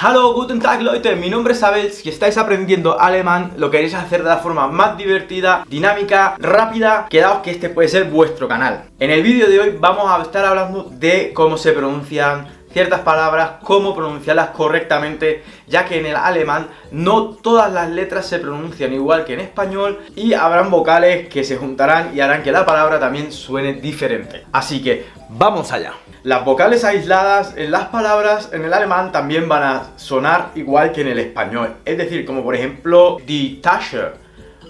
Hallo, guten Tag Leute, mi nombre es Abel. Si estáis aprendiendo alemán, lo queréis hacer de la forma más divertida, dinámica, rápida, quedaos que este puede ser vuestro canal. En el vídeo de hoy vamos a estar hablando de cómo se pronuncian ciertas palabras, cómo pronunciarlas correctamente, ya que en el alemán no todas las letras se pronuncian igual que en español y habrán vocales que se juntarán y harán que la palabra también suene diferente. Así que vamos allá. Las vocales aisladas en las palabras en el alemán también van a sonar igual que en el español. Es decir, como por ejemplo, die Tasche.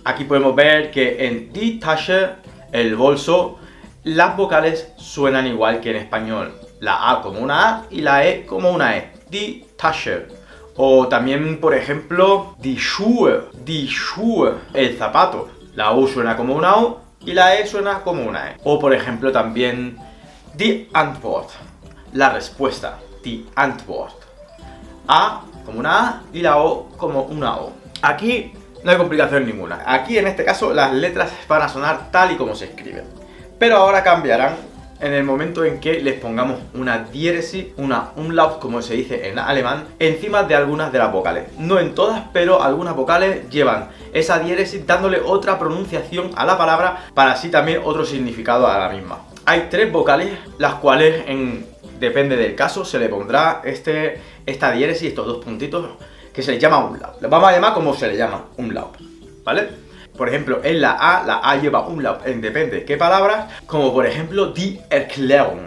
Aquí podemos ver que en die Tasche, el bolso, las vocales suenan igual que en español. La A como una A y la E como una E. Die Tasche. O también, por ejemplo, die Schuhe, el zapato. La U suena como una U y la E suena como una E. O por ejemplo también die Antwort, la respuesta, die Antwort. A como una A y la O como una O. Aquí no hay complicación ninguna. Aquí en este caso las letras van a sonar tal y como se escriben. Pero ahora cambiarán en el momento en que les pongamos una diéresis, una umlaut, como se dice en alemán, encima de algunas de las vocales. No en todas, pero algunas vocales llevan esa diéresis dándole otra pronunciación a la palabra para así también otro significado a la misma. Hay tres vocales, las cuales, depende del caso, se le pondrá esta diéresis, estos dos puntitos, que se les llama umlaut. Les vamos a llamar como se le llama, umlaut, ¿vale? Por ejemplo, en la A lleva umlaut en depende de qué palabras, como por ejemplo die Erklärung,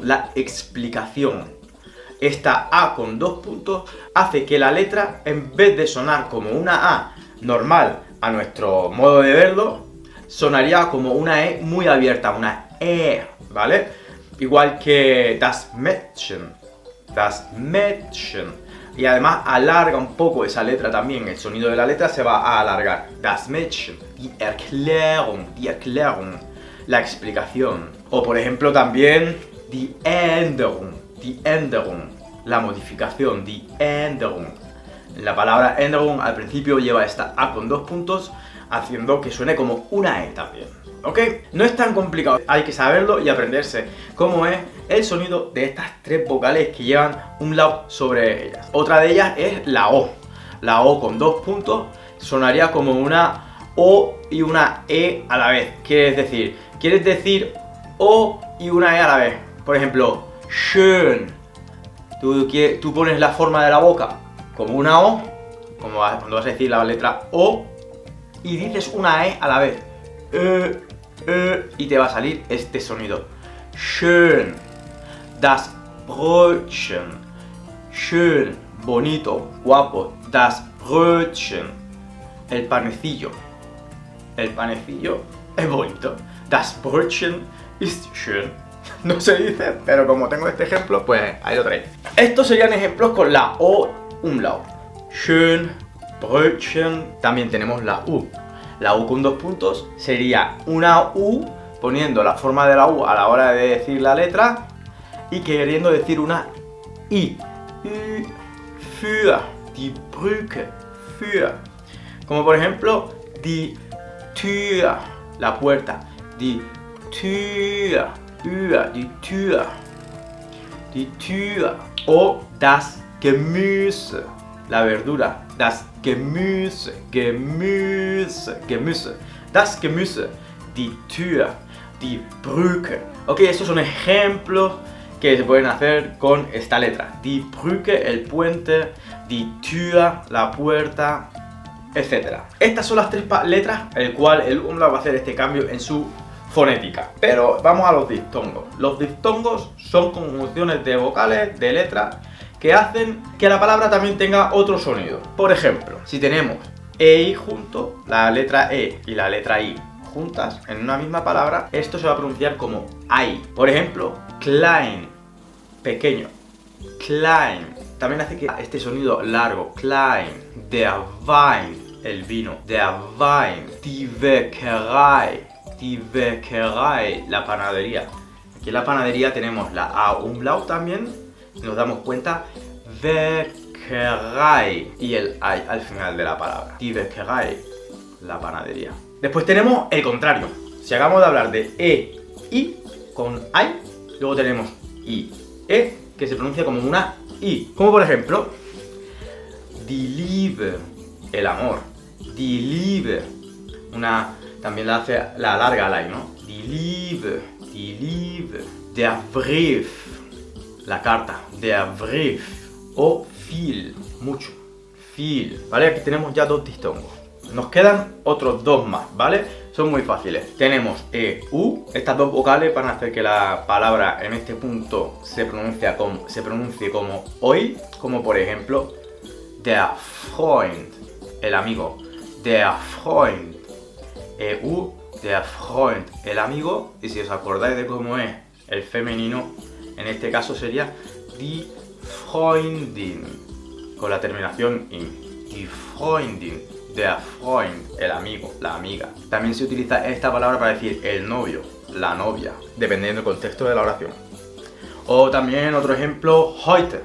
la explicación. Esta A con dos puntos hace que la letra, en vez de sonar como una A normal a nuestro modo de verlo, sonaría como una E muy abierta, una E, ¿vale? Igual que das Mädchen. Y además alarga un poco esa letra también, el sonido de la letra se va a alargar. Das Mädchen, die Erklärung, la explicación. O por ejemplo también die Änderung, la modificación, die Änderung. La palabra Änderung al principio lleva esta A con dos puntos, haciendo que suene como una E también, ¿ok? No es tan complicado, hay que saberlo y aprenderse cómo es el sonido de estas tres vocales que llevan umlaut sobre ellas. Otra de ellas es la O. La O con dos puntos sonaría como una O y una E a la vez. ¿Quieres decir O y una E a la vez? Por ejemplo, schön. Tú pones la forma de la boca como una O, como cuando vas a decir la letra O, y dices una E a la vez, y te va a salir este sonido. Schön, das Brötchen, schön, bonito, guapo, das Brötchen, el panecillo es bonito, das Brötchen ist schön. No se dice, pero como tengo este ejemplo, pues ahí lo tenéis. Estos serían ejemplos con la O umlaut. Schön, Brötchen. También tenemos la U. La U con dos puntos sería una U poniendo la forma de la U a la hora de decir la letra y queriendo decir una I. Für, die Brücke, für. Como por ejemplo, die Tür, la puerta. Die Tür, die Tür. Die Tür. O das Gemüse, la verdura. Das Gemüse. Das Gemüse. Die Tür. Die Brücke. Ok, estos son ejemplos que se pueden hacer con esta letra. Die Brücke, el puente. Die Tür, la puerta, etc. Estas son las tres letras, el cual el umlaut va a hacer este cambio en su fonética. Pero vamos a los diptongos. Los diptongos son conjunciones de vocales, de letras, que hacen que la palabra también tenga otro sonido. Por ejemplo, si tenemos E y junto, la letra E y la letra I juntas en una misma palabra, esto se va a pronunciar como ai. Por ejemplo, klein, pequeño, klein. También hace que este sonido largo, klein, der Wein, el vino, der Wein, die Bäckerei, la panadería. Aquí en la panadería tenemos la A umlaut también. Nos damos cuenta, Bäckerei y el ay al final de la palabra. Die Bäckerei, la panadería. Después tenemos el contrario. Si acabamos de hablar de E, I con ay, luego tenemos I, E, que se pronuncia como una I. Como por ejemplo, Die Liebe, el amor. Die Liebe, también la hace la larga la I, ¿no? Die Liebe, die Liebe. Der Brief, la carta. Der Brief. O viel, mucho. Viel, ¿vale? Aquí tenemos ya 2 diftongo. Nos quedan otros 2 más, ¿vale? Son muy fáciles. Tenemos EU. Estas 2 vocales van a hacer que la palabra en este punto se pronuncie como hoy. Como por ejemplo, der Freund, el amigo. Der Freund. EU, der Freund, el amigo. Y si os acordáis de cómo es el femenino, en este caso sería die Freundin, con la terminación in. Die Freundin, der Freund, el amigo, la amiga. También se utiliza esta palabra para decir el novio, la novia, dependiendo del contexto de la oración. O también otro ejemplo, heute.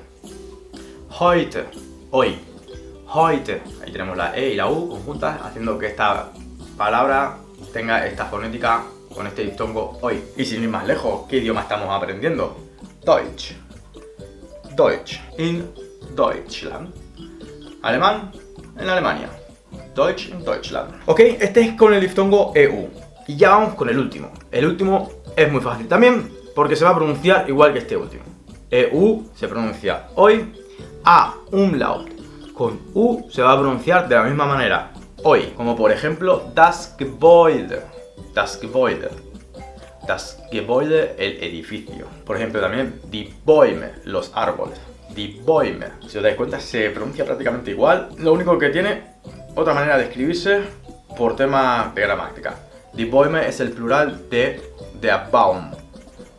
Heute, hoy. Heute. Ahí tenemos la E y la U conjuntas, haciendo que esta palabra tenga esta fonética con este diftongo hoy. Y sin ir más lejos, ¿qué idioma estamos aprendiendo? Deutsch. Deutsch. In Deutschland. Alemán en Alemania. Deutsch in Deutschland. Ok, este es con el diftongo EU. Y ya vamos con el último. El último es muy fácil también porque se va a pronunciar igual que este último. EU se pronuncia hoy. A umlaut con U se va a pronunciar de la misma manera. Hoy. Como por ejemplo, das Gebäude. Das Gebäude. Das Gebäude, el edificio. Por ejemplo también die Bäume, los árboles. Die Bäume. Si os dais cuenta se pronuncia prácticamente igual. Lo único que tiene otra manera de escribirse por tema de gramática. Die Bäume es el plural de der Baum.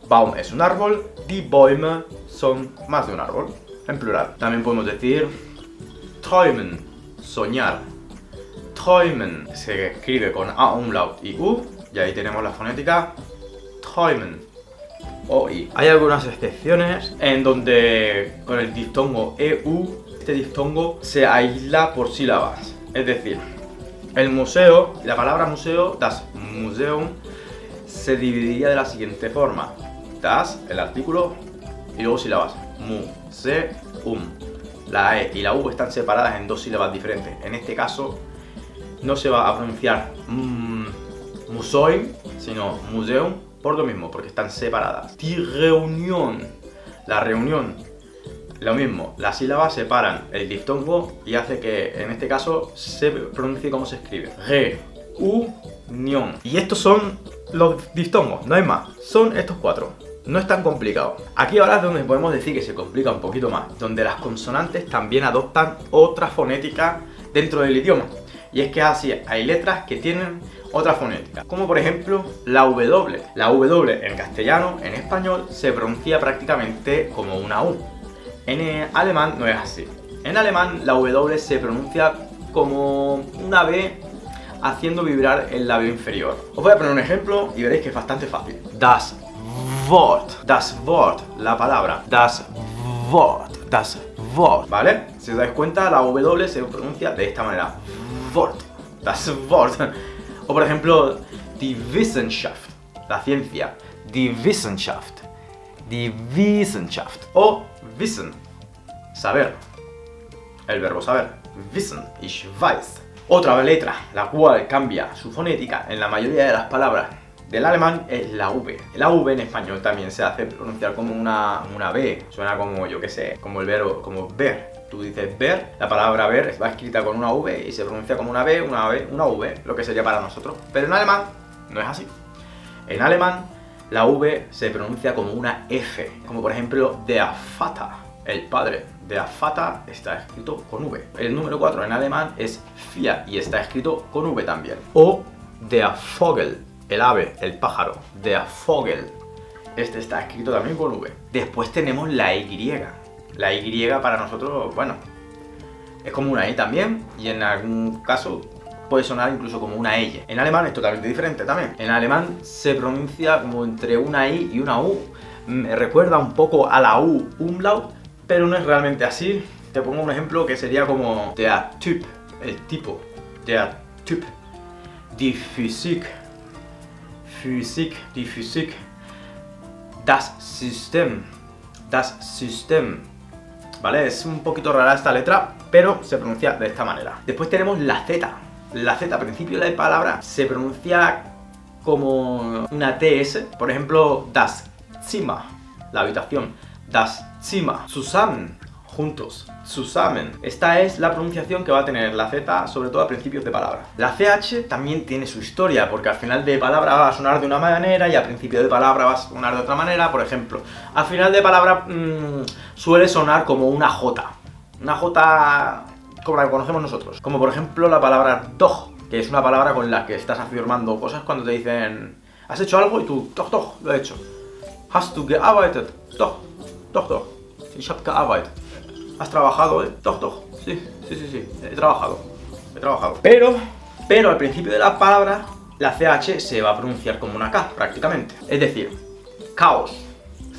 Baum es un árbol. Die Bäume son más de un árbol. En plural. También podemos decir träumen, soñar. Träumen se escribe con A umlaut y U. Y ahí tenemos la fonética träumen. O I. Hay algunas excepciones en donde con el diftongo EU, este diftongo se aísla por sílabas. Es decir, el museo, la palabra museo, das Museum, se dividiría de la siguiente forma. Das, el artículo, y luego sílabas. Museum. La E y la U están separadas en 2 sílabas diferentes. En este caso, no se va a pronunciar Museum, sino Museum, por lo mismo, porque están separadas. Die Reunión, la reunión, lo mismo, las sílabas separan el diftongo y hace que en este caso se pronuncie como se escribe. Reunión. Y estos son los diftongos, no hay más, son estos 4. No es tan complicado. Aquí ahora es donde podemos decir que se complica un poquito más, donde las consonantes también adoptan otra fonética dentro del idioma. Y es que así hay letras que tienen otra fonética, como por ejemplo la W. La W en castellano, en español, se pronuncia prácticamente como una U. En alemán no es así. En alemán la W se pronuncia como una B, haciendo vibrar el labio inferior. Os voy a poner un ejemplo y veréis que es bastante fácil. Das Wort, la palabra. Das Wort, ¿vale? Si os dais cuenta, la W se pronuncia de esta manera. Wort, das Wort. O por ejemplo, die Wissenschaft, la ciencia. Die Wissenschaft. O wissen, saber. El verbo saber. Wissen, ich weiß. Otra letra, la cual cambia su fonética en la mayoría de las palabras del alemán, es la V. La V en español también se hace pronunciar como una B. Suena como, yo qué sé, como el verbo, como ver. Tú dices ver, la palabra ver va escrita con una V y se pronuncia como una B, una V, lo que sería para nosotros. Pero en alemán no es así. En alemán la V se pronuncia como una F. Como por ejemplo der Vater, el padre. Der Vater está escrito con V. El número 4 en alemán es 4 y está escrito con V también. O der Vogel, el ave, el pájaro. Der Vogel. Este está escrito también con V. Después tenemos la Y. La Y para nosotros, bueno, es como una I también, y en algún caso puede sonar incluso como una L. En alemán es totalmente diferente también. En alemán se pronuncia como entre una I y una U. Me recuerda un poco a la U umlaut, pero no es realmente así. Te pongo un ejemplo que sería como der Typ, el tipo. Der Typ. Die Physik. Die Physik. Das System. ¿vale? Es un poquito rara esta letra, pero se pronuncia de esta manera. Después tenemos la Z. La Z, al principio de la palabra, se pronuncia como una TS. Por ejemplo, das Zimmer, la habitación. Das Zimmer. Zusammen, juntos. Zusammen. Esta es la pronunciación que va a tener la Z, sobre todo a principios de palabra. La CH también tiene su historia, porque al final de palabra va a sonar de una manera y al principio de palabra va a sonar de otra manera. Por ejemplo, al final de palabra suele sonar como una J. Una J como la que conocemos nosotros. Como por ejemplo la palabra doch, que es una palabra con la que estás afirmando cosas cuando te dicen ¿has hecho algo? Y tú, doch, doch, lo he hecho. Hast du gearbeitet? Doch, doch, doch. Ich hab gearbeitet. ¿Has trabajado, Doch, doch. Sí, he trabajado. Pero al principio de la palabra, la CH se va a pronunciar como una K, prácticamente. Es decir, caos.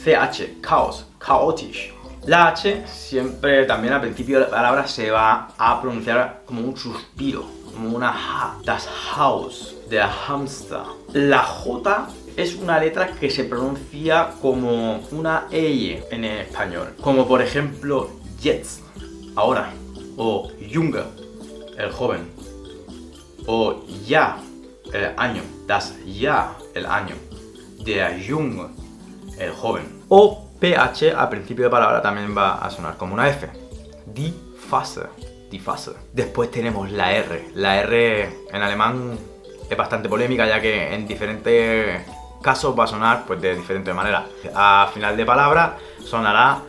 CH, caos, chaotisch. La H siempre también al principio de la palabra se va a pronunciar como un suspiro, como una H. Das Haus, der Hamster. La J es una letra que se pronuncia como una E en español. Como por ejemplo, jetzt, ahora. O Junge, el joven. O ja, el año. Das Jahr, el año. Der Junge, el joven. O PH al principio de palabra también va a sonar como una F. Die Phase, die Phase. Después tenemos la R. La R en alemán es bastante polémica, ya que en diferentes casos va a sonar pues de diferentes maneras. A final de palabra sonará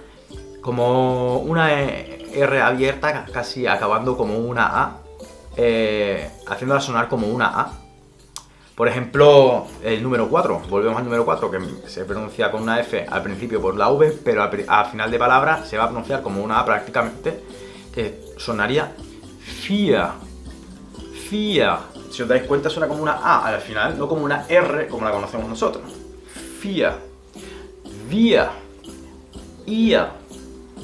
como una R abierta, casi acabando como una A, haciéndola sonar como una A. Por ejemplo, el número 4, volvemos al número 4, que se pronuncia con una F al principio por la V, pero al final de palabra se va a pronunciar como una A prácticamente, que sonaría FIA. FIA. Si os dais cuenta, suena como una A al final, no como una R como la conocemos nosotros. FIA. VIA. IA.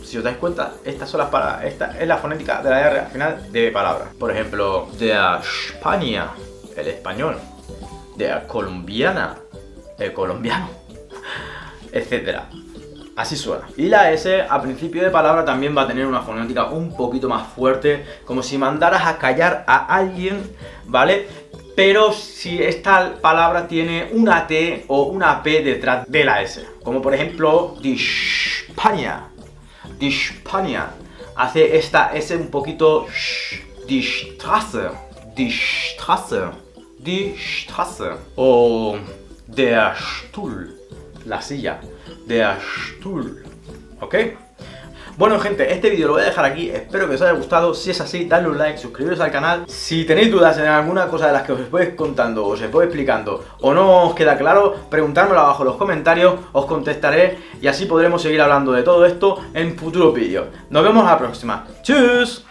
Si os dais cuenta, estas son las palabras. Esta es la fonética de la R al final de palabras. Por ejemplo, der Spanier, el español. Der Colombiana, el colombiano, etcétera. Así suena. Y la S a principio de palabra también va a tener una fonética un poquito más fuerte, como si mandaras a callar a alguien, ¿vale? Pero si esta palabra tiene una T o una P detrás de la S. Como por ejemplo, die Spanier. Die Spanier. Hace esta S un poquito die Straße. Die Straße. Die Straße. O der Stuhl. La silla. Der Stuhl. ¿Ok? Bueno, gente, este vídeo lo voy a dejar aquí. Espero que os haya gustado. Si es así, dadle un like, suscribiros al canal. Si tenéis dudas en alguna cosa de las que os voy contando, os voy explicando, o no os queda claro, preguntármelo abajo en los comentarios, os contestaré y así podremos seguir hablando de todo esto en futuros vídeos. Nos vemos a la próxima. ¡Tschüss!